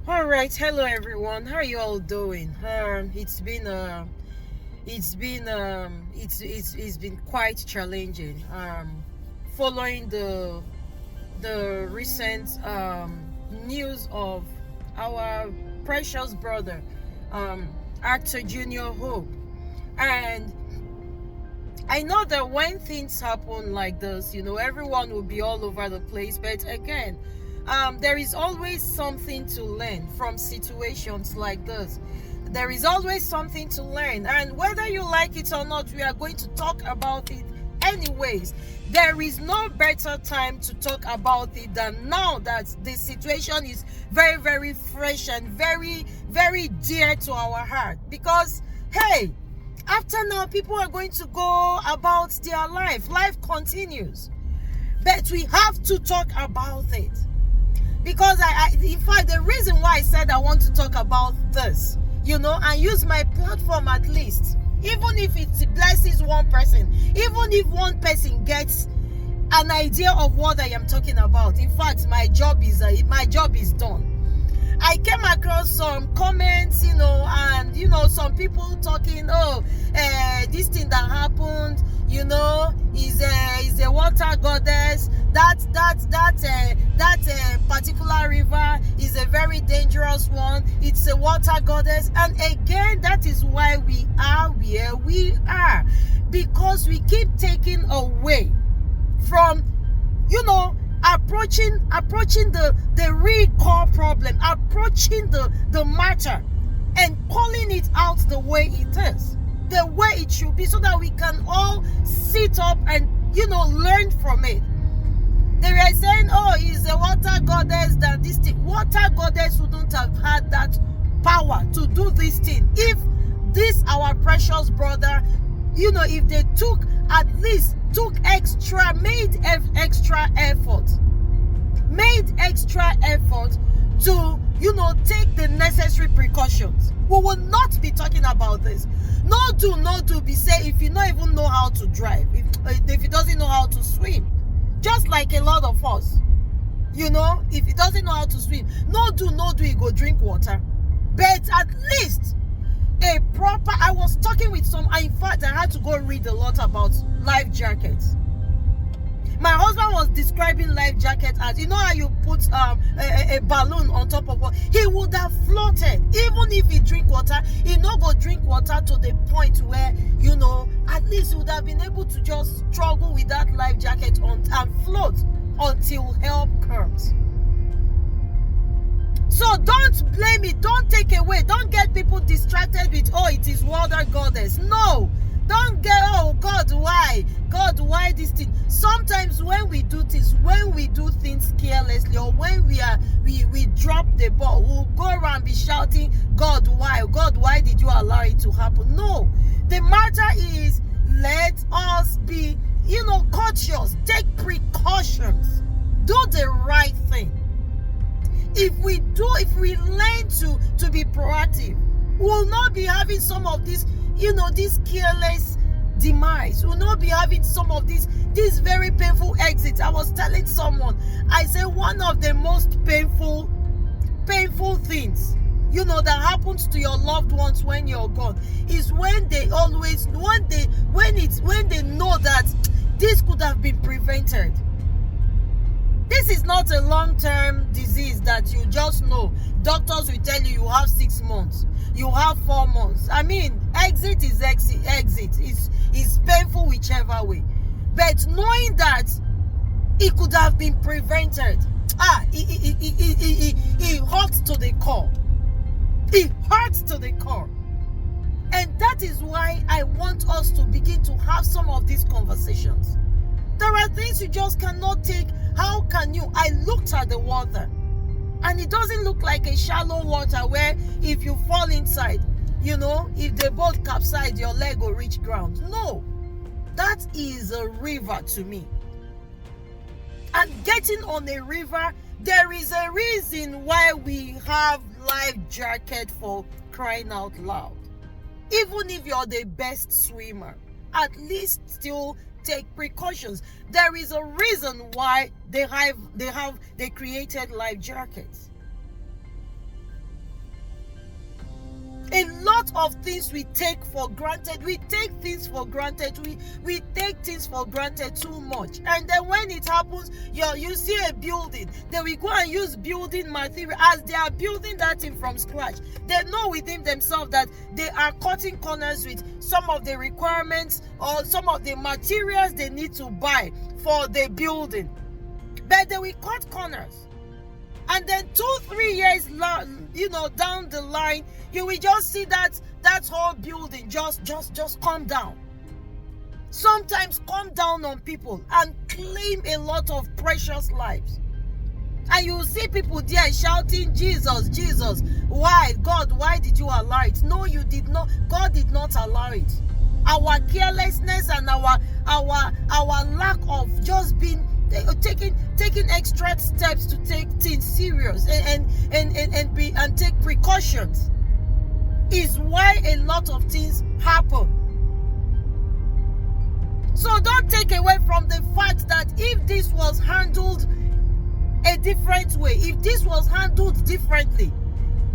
All right, hello everyone. How are you all doing? It's been quite challenging. Following the recent news of our precious brother, actor Junior Hope, and I know that when things happen like this, everyone will be all over the place. But again, there is always something to learn from situations like this. There is always something to learn. And whether you like it or not, we are going to talk about it anyways. There is no better time to talk about it than now that the situation is very, very fresh and very, very dear to our heart. Because, hey, after now, people are going to go about their life. Life continues. But we have to talk about it. Because in fact, the reason why I said I want to talk about this, and use my platform at least, even if it blesses one person, even if one person gets an idea of what I am talking about. In fact, my job is done. I came across some comments, and some people talking, this thing that happened, is a water goddess. That particular river is a very dangerous one. It's a water goddess, and again, that is why we are where we are, because we keep taking away from, approaching the real core problem, approaching the matter and calling it out the way it is, the way it should be, so that we can all sit up and learn from it. They were saying, it's a water goddess, that this thing. Water goddess wouldn't have had that power to do this thing if this our precious brother, if they made extra effort to take the necessary precautions, we will not be talking about this. No do be say if you don't even know how to drive, if he doesn't know how to swim, just like a lot of us, if he doesn't know how to swim, no do he go drink water. But at least I was talking with in fact, I had to go read a lot about life jackets. My husband was describing life jacket as, how you put a balloon on top of what he would have floated. Even if he drink water, he not go drink water to the point where, at least he would have been able to just struggle with that life jacket on and float until help comes. So don't blame it, don't take away, don't get people distracted with, it is water goddess. No, don't get, God, why? God, why this thing? Sometimes when we do things carelessly, or when we drop the ball, we'll go around be shouting, God, why? God, why did you allow it to happen? No, the matter is, let us be, cautious, take precautions, do the right thing. If we learn to be proactive, we'll not be having some of these, this careless demise. We'll not be having some of these very painful exits. I was telling someone, I said one of the most painful things, that happens to your loved ones when you're gone, is when they know that this could have been prevented. This is not a long-term disease that you just know. Doctors will tell you have 6 months, you have 4 months. I mean, exit is exit. It's painful whichever way. But knowing that it could have been prevented, it hurts to the core. It hurts to the core. And that is why I want us to begin to have some of these conversations. There are things you just cannot take. How can you? I looked at the water, and it doesn't look like a shallow water where if you fall inside, if the boat capsized, your leg will reach ground. No, that is a river to me. And getting on a river, there is a reason why we have life jacket, for crying out loud. Even if you're the best swimmer, at least still take precautions. There is a reason why they created life jackets. A lot of things we take for granted. We take things for granted. We take things for granted too much. And then when it happens, you see a building, then we go and use building material. As they are building that thing from scratch, they know within themselves that they are cutting corners with some of the requirements or some of the materials they need to buy for the building. But they will cut corners. And then 2-3 years, down the line, you will just see that whole building just come down. Sometimes come down on people and claim a lot of precious lives. And you will see people there shouting, Jesus, Jesus. Why? God, why did you allow it? No, you did not. God did not allow it. Our carelessness and our lack of just being taking extra steps to take things serious and take precautions is why a lot of things happen. So don't take away from the fact that if this was handled a different way, if this was handled differently,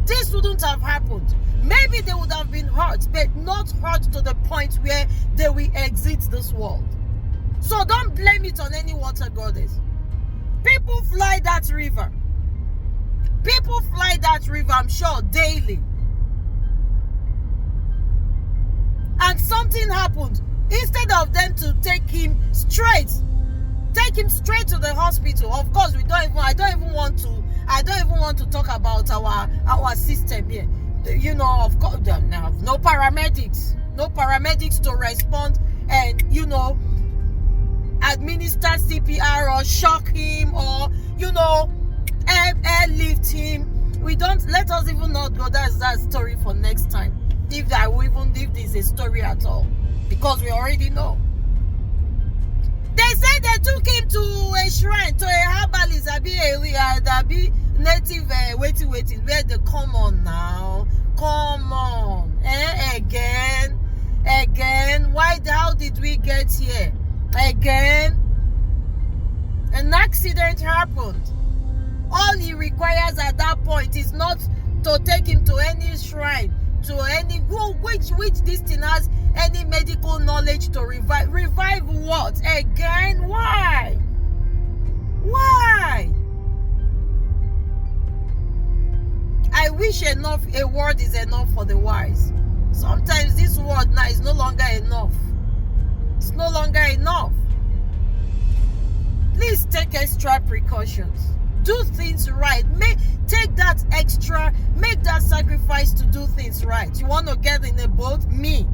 this wouldn't have happened. Maybe they would have been hurt, but not hurt to the point where they will exit this world. So don't blame it on any water goddess. People fly that river. People fly that river, I'm sure, daily. And something happened. Instead of them to take him straight to the hospital. Of course, I don't even want to talk about our system here. Of course, no paramedics to respond and administer CPR or shock him or airlift him. Let us even not go. That's that story for next time. If there's a story at all, because we already know. They say they took him to a shrine, to a herbalist, be native waiting. Where they come on now? Come on. Again. Why? How did we get here? Again. An accident happened. All he requires at that point is not to take him to any shrine, to any which this thing has any medical knowledge to revive. Revive what? Again? Why? I wish a word is enough for the wise. Sometimes this word now is no longer enough. It's no longer enough. Please take extra precautions. Do things right. Take that sacrifice to do things right. You want to get in a boat? Me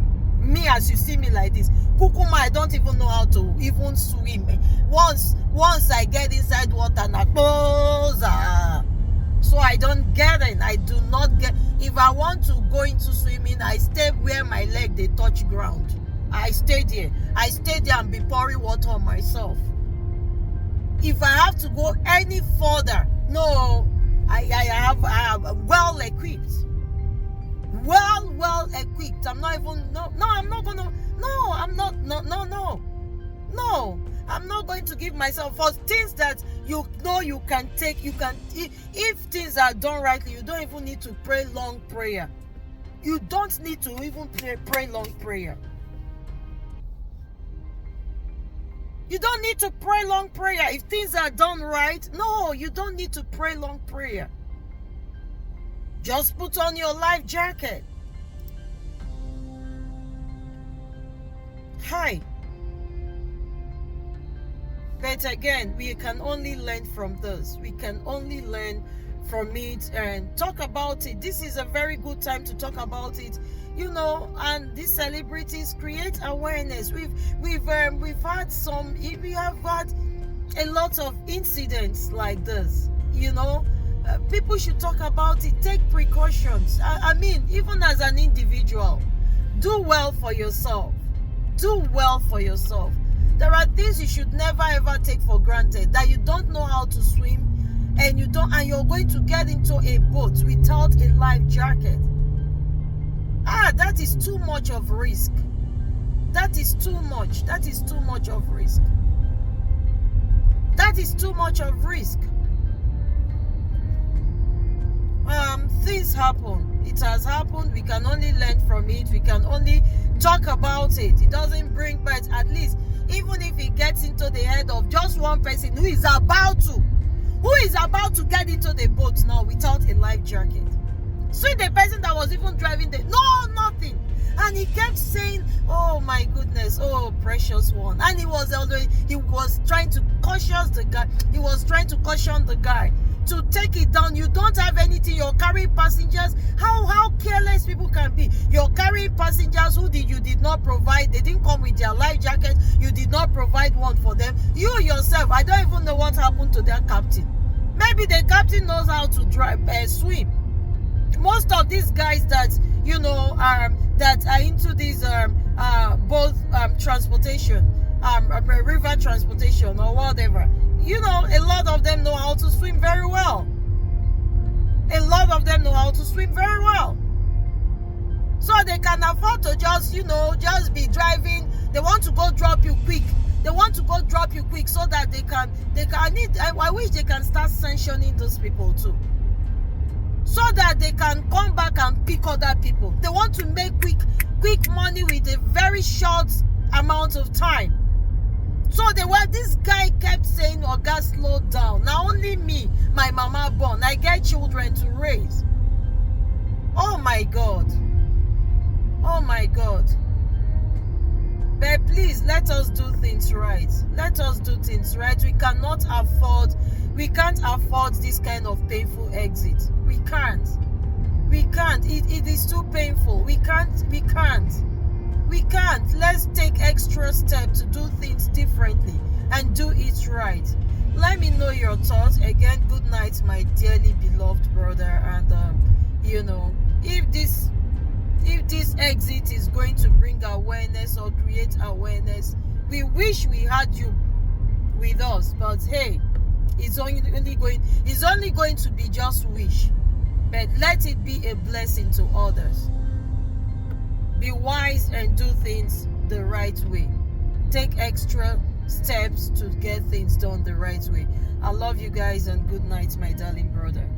as you see me like this, Kukuma, I don't even know how to even swim. Once I get inside water, so I don't get in. I do not get. If I want to go into swimming, I stay where my leg they touch ground. I stay there and be pouring water on myself. If I have to go any further, no, I have well equipped. Well equipped. I'm not going to give myself for things that you can take. If things are done rightly, you don't even need to pray long prayer. You don't need to even pray long prayer. You don't need to pray long prayer. If things are done right, no, you don't need to pray long prayer. Just put on your life jacket. Hi. But again, we can only learn from this. We can only learn from it and talk about it. This is a very good time to talk about it. And these celebrities create awareness. We have had a lot of incidents like this. People should talk about it. Take precautions. I mean, even as an individual, do well for yourself. Do well for yourself. There are things you should never ever take for granted. That you don't know how to swim, and you're going to get into a boat without a life jacket. That is too much of risk. That is too much. That is too much of risk. That is too much of risk. Things happen. It has happened. We can only learn from it. We can only talk about it. It doesn't bring, but at least, even if it gets into the head of just one person who is about to get into the boat now without a life jacket. So the person that was even driving nothing. And he kept saying, oh my goodness, oh precious one. And he was trying to caution the guy. He was trying to caution the guy to take it down. You don't have anything. You're carrying passengers. How careless people can be. You're carrying passengers who you did not provide. They didn't come with their life jacket. You did not provide one for them. You yourself, I don't even know what happened to their captain. Maybe the captain knows how to swim. Most of these guys that that are into these both transportation, river transportation or whatever, a lot of them know how to swim very well. A lot of them know how to swim very well. So they can afford to just be driving. They want to go drop you quick. They want to go drop you quick so that I wish they can start sanctioning those people too, so that they can come back and pick other people. They want to make quick money with a very short amount of time. So this guy kept saying, oh God, slow down. Now only me, my mama born, I get children to raise. Oh my God. Oh my God. But please, let us do things right. Let us do things right. We can't afford this kind of painful exit. We can't. It is too painful. We can't. Let's take extra steps to do things differently and do it right. Let me know your thoughts. Again, good night, my dearly beloved brother. And if this exit is going to bring awareness or create awareness, we wish we had you with us. But hey, it's only going to be just wish. But let it be a blessing to others. Be wise and do things the right way. Take extra steps to get things done the right way. I love you guys, and good night, my darling brother.